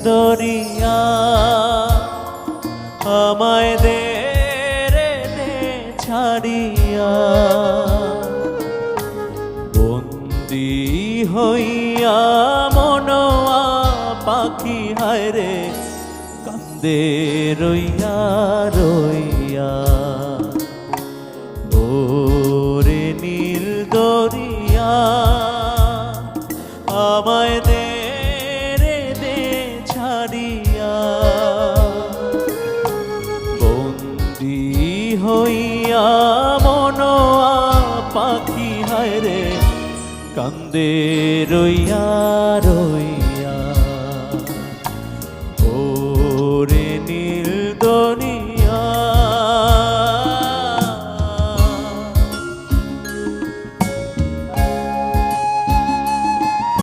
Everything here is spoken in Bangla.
দরিয়া আমায় দে রে দে ছাড়িয়া বন্দি হইয়া মনোয়া পাখি হায় রে কান্দে রইয়া রইয়া ওরে নীল দরিয়া আমায় দে রে দে ছাড়িয়া বন্দি হইয়া মনোয়া পাখি হায় রে কান্দে রইয়া